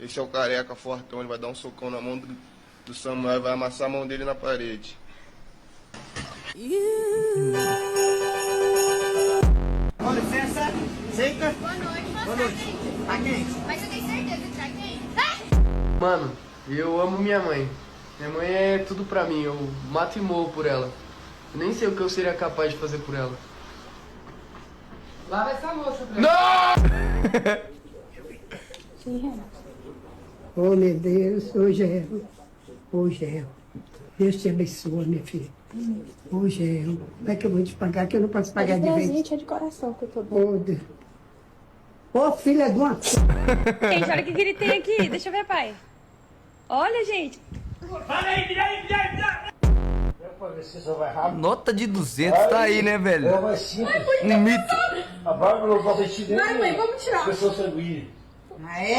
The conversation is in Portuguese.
Esse é o careca fortão, ele vai dar um socão na mão do Samuel e vai amassar a mão dele na parede. Com licença, senta. Boa noite, Boa noite. Tá quente? Mas você tem certeza que tá quente? Mano, eu amo minha mãe. Minha mãe é tudo pra mim, eu mato e morro por ela. Eu nem sei o que eu seria capaz de fazer por ela. Lava essa louça pra mim. Oh, meu Deus, hoje é. Deus te abençoe, minha filha. Hoje é. Como é que eu vou te pagar? Que eu não posso pagar de vez. Presente é de coração que eu tô dando. Oh, Deus. Ô, filha de uma... Gente, olha o que ele tem aqui. Deixa eu ver, pai. Olha, gente. Nota de 200 tá aí, né, velho? É mais simples. Um mito. A Bárbara não pode vestir dentro. Vai, mãe, vamos tirar. Pessoa sanguínea. É.